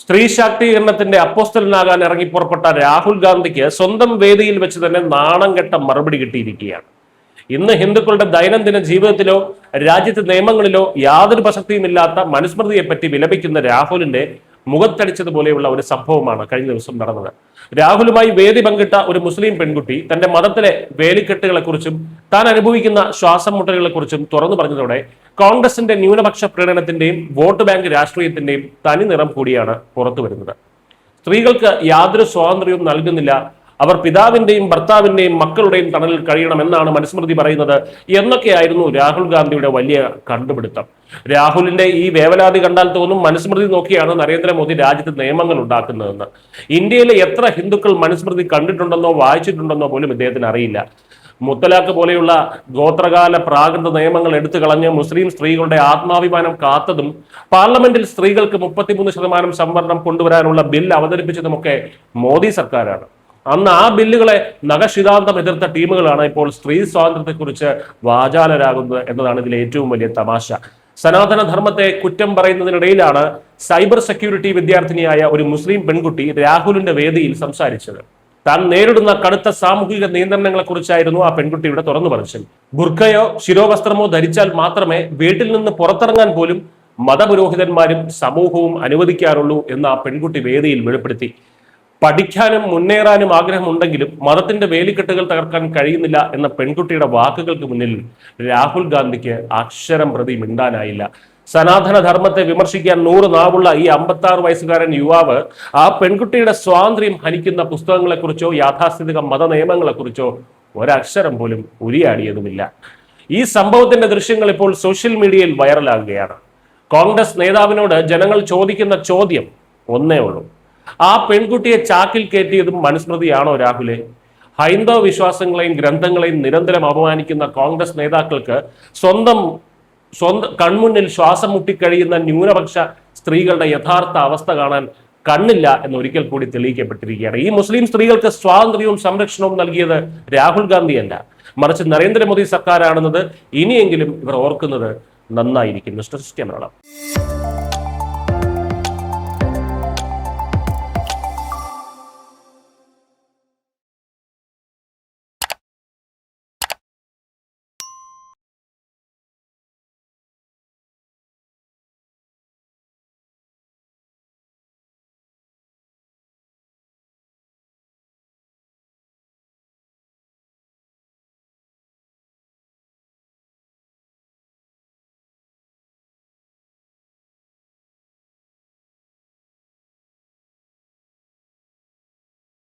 സ്ത്രീ ശാക്തീകരണത്തിന്റെ അപ്പോസ്തലനാകാൻ ഇറങ്ങി പുറപ്പെട്ട രാഹുൽ ഗാന്ധിക്ക് സ്വന്തം വേദിയിൽ വെച്ച് തന്നെ നാണം കെട്ട മറുപടി കിട്ടിയിരിക്കുകയാണ്. ഇന്ന് ഹിന്ദുക്കളുടെ ദൈനംദിന ജീവിതത്തിലോ രാജ്യത്തെ നിയമങ്ങളിലോ യാതൊരു പ്രസക്തിയുമില്ലാത്ത മനുസ്മൃതിയെപ്പറ്റി വിലപിക്കുന്ന രാഹുലിന്റെ മുഖത്തടിച്ചതുപോലെയുള്ള ഒരു സംഭവമാണ് കഴിഞ്ഞ ദിവസം നടന്നത്. രാഹുലുമായി വേദി പങ്കിട്ട ഒരു മുസ്ലിം പെൺകുട്ടി തന്റെ മതത്തിലെ വേലിക്കെട്ടുകളെക്കുറിച്ചും താൻ അനുഭവിക്കുന്ന ശ്വാസം മുട്ടലുകളെക്കുറിച്ചും തുറന്നു പറഞ്ഞതോടെ കോൺഗ്രസിന്റെ ന്യൂനപക്ഷ പ്രീണനത്തിന്റെയും വോട്ട് ബാങ്ക് രാഷ്ട്രീയത്തിന്റെയും തനി നിറം കൂടിയാണ് പുറത്തു വരുന്നത്. സ്ത്രീകൾക്ക് യാതൊരു സ്വാതന്ത്ര്യവും നൽകുന്നില്ല, അവർ പിതാവിന്റെയും ഭർത്താവിന്റെയും മക്കളുടെയും തണലിൽ കഴിയണമെന്നാണ് മനുസ്മൃതി പറയുന്നത് എന്നൊക്കെയായിരുന്നു രാഹുൽ ഗാന്ധിയുടെ വലിയ കണ്ടുപിടുത്തം. രാഹുലിന്റെ ഈ വേവലാതി കണ്ടാൽ തോന്നും മനുസ്മൃതി നോക്കിയാണ് നരേന്ദ്രമോദി രാജ്യത്ത് നിയമങ്ങൾ ഉണ്ടാക്കുന്നതെന്ന്. ഇന്ത്യയിലെ എത്ര ഹിന്ദുക്കൾ മനുസ്മൃതി കണ്ടിട്ടുണ്ടെന്നോ വായിച്ചിട്ടുണ്ടെന്നോ പോലും ഇദ്ദേഹത്തിന് അറിയില്ല. മുത്തലാഖ് പോലെയുള്ള ഗോത്രകാല പ്രാകൃത നിയമങ്ങൾ എടുത്തു കളഞ്ഞ് മുസ്ലിം സ്ത്രീകളുടെ ആത്മാഭിമാനം കാത്തതും പാർലമെന്റിൽ സ്ത്രീകൾക്ക് 33% സംവരണം കൊണ്ടുവരാനുള്ള ബിൽ അവതരിപ്പിച്ചതുമൊക്കെ മോദി സർക്കാരാണ്. അന്ന് ആ ബില്ലുകളെ നഖശിതാന്തം എതിർത്ത ടീമുകളാണ് ഇപ്പോൾ സ്ത്രീ സ്വാതന്ത്ര്യത്തെക്കുറിച്ച് വാചാലരാകുന്നത് എന്നതാണ് ഇതിലെ ഏറ്റവും വലിയ തമാശ. സനാതന ധർമ്മത്തെ കുറ്റം പറയുന്നതിനിടയിലാണ് സൈബർ സെക്യൂരിറ്റി വിദ്യാർത്ഥിനിയായ ഒരു മുസ്ലിം പെൺകുട്ടി രാഹുലിന്റെ വേദിയിൽ സംസാരിച്ചത്. താൻ നേരിടുന്ന കടുത്ത സാമൂഹിക നിയന്ത്രണങ്ങളെ കുറിച്ചായിരുന്നു ആ പെൺകുട്ടിയുടെ തുറന്നു പറച്ചിൽ. ബുർഖയോ ശിരോവസ്ത്രമോ ധരിച്ചാൽ മാത്രമേ വീട്ടിൽ നിന്ന് പുറത്തിറങ്ങാൻ പോലും മതപുരോഹിതന്മാരും സമൂഹവും അനുവദിക്കാറുള്ളൂ എന്ന് ആ പെൺകുട്ടി വേദിയിൽ വെളിപ്പെടുത്തി. പഠിക്കാനും മുന്നേറാനും ആഗ്രഹമുണ്ടെങ്കിലും മതത്തിന്റെ വേലിക്കെട്ടുകൾ തകർക്കാൻ കഴിയുന്നില്ല എന്ന പെൺകുട്ടിയുടെ വാക്കുകൾക്ക് മുന്നിൽ രാഹുൽ ഗാന്ധിക്ക് അക്ഷരം പ്രതി മിണ്ടാനായില്ല. സനാതന ധർമ്മത്തെ വിമർശിക്കാൻ 100 നാവുള്ള ഈ 56 വയസ്സുകാരൻ യുവാവ് ആ പെൺകുട്ടിയുടെ സ്വാതന്ത്ര്യം ഹനിക്കുന്ന പുസ്തകങ്ങളെക്കുറിച്ചോ യാഥാസ്ഥിതിക മത നിയമങ്ങളെക്കുറിച്ചോ ഒരക്ഷരം പോലും ഉരിയാടിയതുമില്ല. ഈ സംഭവത്തിന്റെ ദൃശ്യങ്ങൾ ഇപ്പോൾ സോഷ്യൽ മീഡിയയിൽ വൈറലാകുകയാണ്. കോൺഗ്രസ് നേതാവിനോട് ജനങ്ങൾ ചോദിക്കുന്ന ചോദ്യം ഒന്നേ ഉള്ളൂ: ആ പെൺകുട്ടിയെ ചാക്കിൽ കയറ്റിയതും മനുസ്മൃതിയാണോ രാഹുലെ? ഹൈന്ദവ വിശ്വാസങ്ങളെയും ഗ്രന്ഥങ്ങളെയും നിരന്തരം അപമാനിക്കുന്ന കോൺഗ്രസ് നേതാക്കൾക്ക് സ്വന്തം കൺമുന്നിൽ ശ്വാസം മുട്ടിക്കഴിയുന്ന ന്യൂനപക്ഷ സ്ത്രീകളുടെ യഥാർത്ഥ അവസ്ഥ കാണാൻ കണ്ണില്ല എന്ന് ഒരിക്കൽ കൂടി തെളിയിക്കപ്പെട്ടിരിക്കുകയാണ്. ഈ മുസ്ലിം സ്ത്രീകൾക്ക് സ്വാതന്ത്ര്യവും സംരക്ഷണവും നൽകിയത് രാഹുൽ ഗാന്ധിയല്ല, മറിച്ച് നരേന്ദ്രമോദി സർക്കാരാണെന്നത് ഇനിയെങ്കിലും ഇവർ ഓർക്കുന്നത് നന്നായിരിക്കും.